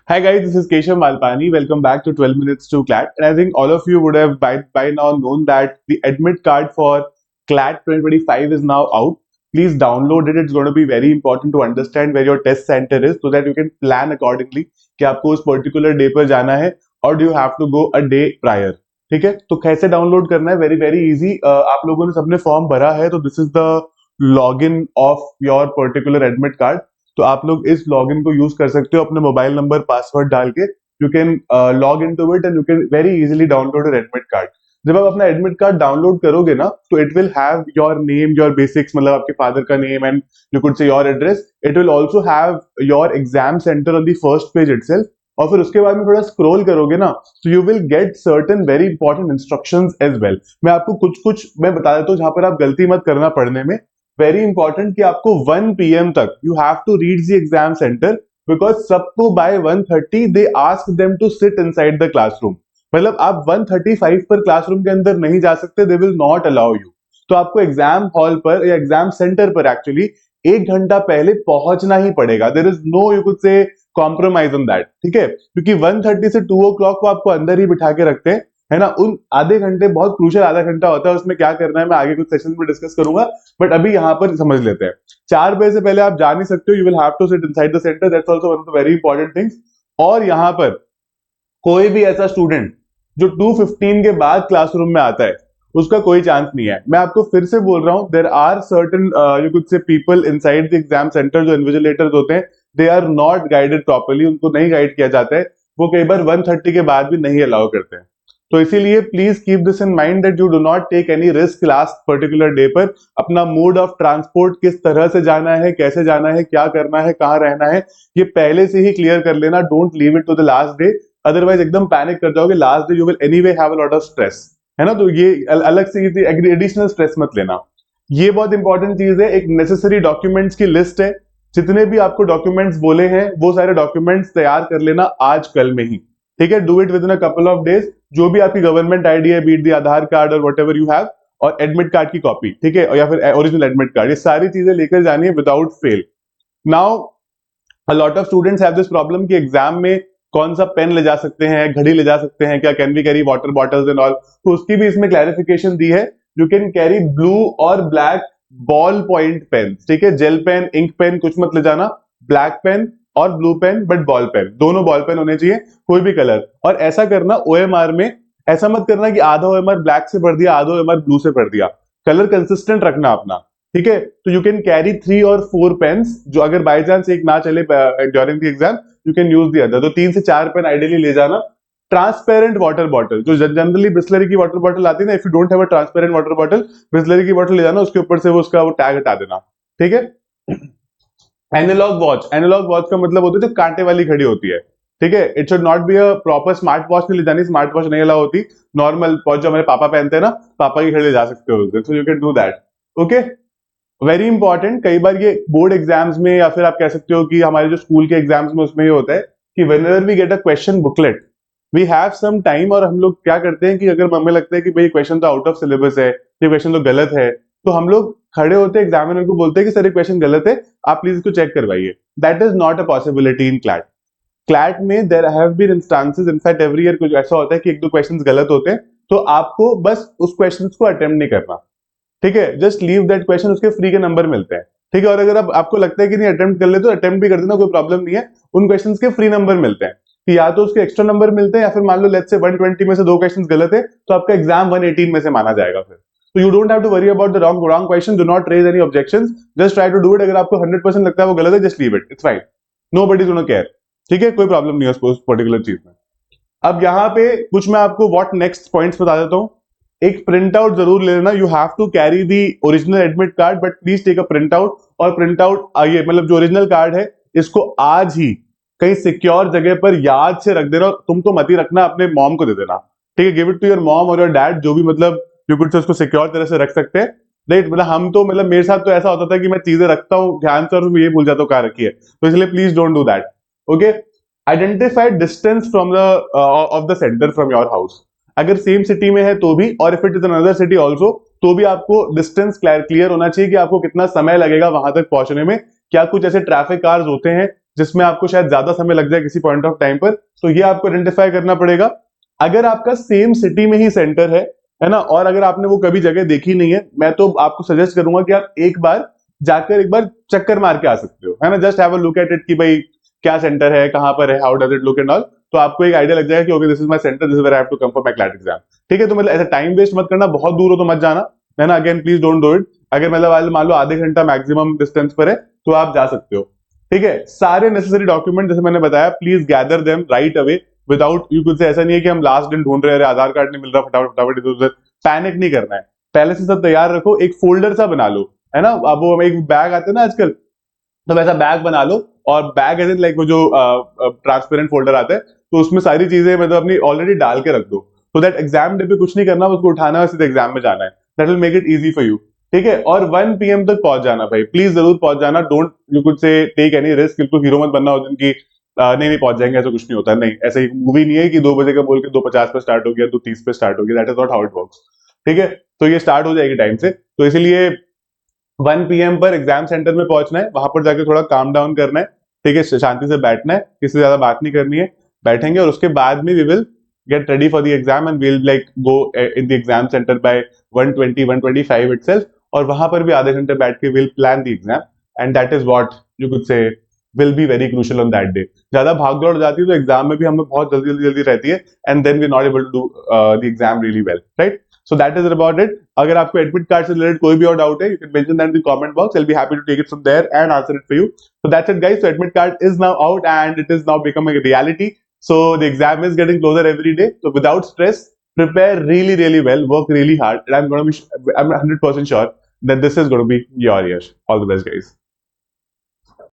Hi guys, this is Keshav Malpani. Welcome back to 12 Minutes to CLAT. And I think all of you would have by now known that the admit card for CLAT 2025 is now out. Please download it. It's going to be very important to understand where your test center is so that you can plan accordingly कि आपको उस particular day पर जाना है or do you have to go a day prior. ठीक है, तो कैसे डाउनलोड करना है? Very very easy. आप लोगों ने सबने फॉर्म भरा है, तो this is the login of your particular admit card. तो आप लोग इस लॉगिन को यूज कर सकते हो अपने मोबाइल नंबर पासवर्ड डाल के. You can log in to it and you can very easily download your admit card. जब आप अपना एडमिट कार्ड डाउनलोड करोगे ना, तो it will have your name, your basics, मतलब आपके फादर का name and you could say your address. It will also have your exam centre on the first page itself. और फिर उसके बाद में थोड़ा स्क्रॉल करोगे ना, तो you will get certain very important instructions as well. मैं आपको कुछ कुछ मैं बता देता हूँ जहां पर आप गलती मत करना पढ़ने में. वेरी इंपॉर्टेंट कि आपको 1 PM तक you have to reach the exam centre, because सबको by 1:30 they ask them to sit inside the classroom. मतलब आप 1:35 पर क्लासरूम के अंदर नहीं जा सकते, they will not allow you. तो आपको एग्जाम हॉल पर या एग्जाम सेंटर पर एक्चुअली 1 घंटा पहले पहुंचना ही पड़ेगा. There is no you could say compromise on that. ठीक है, क्योंकि 1:30 से 2 o'clock को आपको अंदर ही बिठा के रखते हैं, है ना. उन आधे घंटे बहुत क्रूशियल आधा घंटा होता है, उसमें क्या करना है मैं आगे कुछ सेशंस में डिस्कस करूंगा, बट अभी यहाँ पर समझ लेते हैं. 4 बजे से पहले आप जा नहीं सकते हो. You will have to sit inside the centre. That's also one of the very important things. और यहाँ पर कोई भी ऐसा स्टूडेंट जो 2:15 के बाद क्लासरूम में आता है, उसका कोई चांस नहीं है. मैं आपको फिर से बोल रहा हूं, there are certain you could say people inside the exam centre, जो इन्विजिलेटर्स होते हैं, they are not guided properly. उनको नहीं गाइड किया जाता है. वो कई बार 1:30 के बाद भी नहीं अलाउ करते हैं. तो इसीलिए please keep this in mind that you do not take any risk last particular day पर. अपना मोड ऑफ ट्रांसपोर्ट, किस तरह से जाना है, कैसे जाना है, क्या करना है, कहाँ रहना है, ये पहले से ही क्लियर कर लेना. Don't leave it to the last day, otherwise एकदम पैनिक कर जाओगे. Last day you will anyway have a lot of stress, है ना. तो ये अलग से एडिशनल स्ट्रेस मत लेना. ये बहुत इंपॉर्टेंट चीज है. एक नेसेसरी डॉक्यूमेंट्स की लिस्ट है. जितने भी आपको डॉक्यूमेंट्स बोले हैं, वो सारे डॉक्यूमेंट्स तैयार कर लेना आज कल में ही. ठीक है, do it with in a couple of days. जो भी आपकी गवर्नमेंट आईडी है, बीट दी आधार कार्ड और वट एवर यू हैव, और एडमिट कार्ड की कॉपी, ठीक है, या फिर ओरिजिनल एडमिट कार्ड, ये सारी चीजें लेकर जानी है without fail. Now a lot of students have this problem कि एग्जाम में कौन सा पेन ले जा सकते हैं, घड़ी ले जा सकते हैं क्या, can we carry water bottles and all. तो उसकी भी इसमें क्लैरिफिकेशन दी है. यू कैन कैरी ब्लू और ब्लैक बॉल पॉइंट पेन. ठीक है, जेल पेन, इंक पेन कुछ मत ले जाना. ब्लैक पेन और blue pen, but ball pen, दोनों बॉल पेन होने चाहिए, कोई भी कलर. और ऐसा करना ओएमआर में, ऐसा मत करना कि आधा ओएमआर ब्लैक से भर दिया, आधा ओएमआर ब्लू से भर दिया. कलर कंसिस्टेंट रखना अपना. ठीक है, तो यू कैन कैरी 3 और 4 पेन्स, जो अगर बाय चांस एक ना चले during the exam, you can use the other. तो 3 से 4 पेन आइडियली ले जाना. ट्रांसपेरेंट वाटर बॉटल, जो जनरली बिस्लरी की वाटर बॉटल आती है ना, if you don't have a transparent water bottle, Bisleri की बॉटल ले जाना, उसके ऊपर से वो उसका वो टैग हटा देना. ठीक है. एनालॉग वॉच, एनालॉग वॉच का मतलब होता है जो कांटे वाली घड़ी होती है. ठीक है, it should not be a proper smart watch नहीं ले जानी. स्मार्ट वॉच नहीं अलाउ होती. नॉर्मल वॉच जो हमारे पापा पहनते हैं ना, पापा की घड़ी ले जा सकते हो, so you can do that. Okay, very important. कई बार ये बोर्ड एग्जाम्स में, या फिर आप कह सकते हो कि हमारे जो स्कूल के एग्जाम्स में, उसमें ये होता है कि whenever we get a question booklet, we have some time. और हम लोग क्या करते हैं कि अगर हमें लगता है कि भाई क्वेश्चन तो आउट ऑफ सिलेबस है, ये क्वेश्चन तो गलत है, तो हम लोग खड़े होते हैं, एग्जामिनर को बोलते हैं कि सर ये क्वेश्चन गलत है, आप प्लीज इसको चेक करवाइए. That is not a possibility in CLAT. CLAT में there have been instances, in fact every year कुछ ऐसा होता है कि 1-2 क्वेश्चंस गलत होते हैं, तो आपको बस उस क्वेश्चंस को अटेम्प्ट नहीं करना. ठीक है, जस्ट लीव दैट क्वेश्चन, उसके फ्री के नंबर मिलते हैं. ठीक है, और अगर आपको लगता है कि नहीं अटेम्प्ट कर ले, तो अटेम्प्ट भी कर देना, कोई प्रॉब्लम नहीं है. उन क्वेश्चंस के फ्री नंबर मिलते हैं, कि या तो उसके एक्स्ट्रा नंबर मिलते हैं, या फिर मान लो लेट्स से 120 में से 2 क्वेश्चंस गलत है, तो आपका एग्जाम 118 में से माना जाएगा फिर. तो you don't have to worry about the wrong question. Do not raise any objections, just try to do it. अगर आपको 100% लगता है वो गलत है, just leave it, it's fine. Nobody is gonna care. ठीक है, कोई प्रॉब्लम नहीं है उस पर्टिकुलर चीज में. अब यहाँ पे कुछ मैं आपको व्हाट नेक्स्ट पॉइंट्स बता देता हूँ. एक प्रिंट आउट जरूर ले लेना. You have to carry the original admit card, but please take a print out. और प्रिंट आउट ये मतलब जो ओरिजिनल कार्ड है, इसको आज ही कहीं सिक्योर जगह पर याद से रख देना. और तुम तो मत ही रखना, अपने मॉम को दे देना. ठीक है, give it to your mom और योर डैड, जो भी मतलब यू कुड से उसको सिक्योर तरह से रख सकते हैं. राइट, मतलब हम तो मतलब मेरे साथ तो ऐसा होता था कि मैं चीजें रखता हूँ ध्यान से और मैं ये भूल जाता हूँ कहाँ रखी है. तो इसलिए please don't do that. Okay, identify distance from the of the centre from your house. अगर सेम सिटी में है तो भी, और if it is another city also, तो भी आपको डिस्टेंस क्लियर होना चाहिए कि आपको कितना समय लगेगा वहां तक पहुंचने में. क्या कुछ ऐसे ट्रैफिक कार्स होते हैं जिसमें आपको शायद ज्यादा समय लग जाए किसी पॉइंट ऑफ टाइम पर, तो ये आपको आइडेंटिफाई करना पड़ेगा। अगर आपका सेम सिटी में ही सेंटर है ना, और अगर आपने वो कभी जगह देखी नहीं है, मैं तो आपको सजेस्ट करूंगा कि आप एक बार जाकर एक बार चक्कर मार के आ सकते हो, है ना, just have a look at it कि भाई क्या सेंटर है, कहाँ पर है, how does it look and all. तो आपको एक आइडिया लग जाएगा कि okay this is my centre, this is where I have to come for my CLAT exam. ठीक है, तो मतलब ऐसा टाइम वेस्ट मत करना, बहुत दूर हो तो मत जाना, है ना, again please don't do it. अगर मतलब मान लो आधे घंटा मैक्सिमम डिस्टेंस पर है तो आप जा सकते हो। ठीक है, सारे नेसेसरी डॉक्यूमेंट जैसे मैंने बताया, please gather them right away without you कुछ, ऐसा नहीं है कि हम लास्ट दिन ढूंढ रहे हैं, आधार कार्ड नहीं मिल रहा, फटाफट फटाफट इधर उधर पैनिक नहीं करना है, पहले से सब तैयार रखो, एक फोल्डर सा बना लो, है ना, अब वो एक बैग आते हैं ना आजकल, तो वैसा बैग बना लो, और बैग एज लाइक वो जो ट्रांसपेरेंट फोल्डर आता है, तो उसमें सारी चीजें मतलब अपनी ऑलरेडी डाल के रख दो, तो दैट एग्जाम डे पे कुछ नहीं करना, उसको उठाना है, सीधे एग्जाम में जाना है, that will make it easy for you. ठीक है, और 1 PM तक पहुंच जाना भाई, प्लीज जरूर पहुंच जाना, don't you could say take any risk, बिल्कुल हीरो मत बनना उस दिन की नहीं नहीं पहुंच जाएंगे, ऐसा कुछ नहीं होता, नहीं, ऐसा ही मूवी नहीं है कि 2 बजे का बोल के 2:50 पे स्टार्ट हो गया, 2:30 पे स्टार्ट हो गया, that is not how it works. ठीक है, तो ये स्टार्ट हो जाएगी टाइम से, तो इसीलिए 1 PM पर एग्जाम सेंटर में पहुंचना है, वहां पर जाके थोड़ा काम डाउन करना है, ठीक है, शांति से बैठना है, किसी से ज्यादा बात नहीं करनी है, बैठेंगे और उसके बाद में we will get ready for the exam and will like go in the exam centre by 1:20 1:25 itself, और वहां पर भी आधे घंटे बैठ के will plan the exam, and that is what you could say will be very crucial on that day. ज्यादा भाग दौड़ हो जाती है तो एग्जाम में भी हमें बहुत जल्दी जल्दी जल्दी रहती है, and then we not able to do the exam really well, right. So that is about it. अगर आपको एडमिट कार्ड से रिलेटेड कोई भी और डाउट है, you can mention that in the comment box, I will be happy to take it from there and answer it for you. So that's it guys, so admit card is now out and it is now becoming a reality, so the exam is getting closer every day, so without stress, prepare really well, work really hard, and I'm 100% sure that this is going to be your year. All the best guys.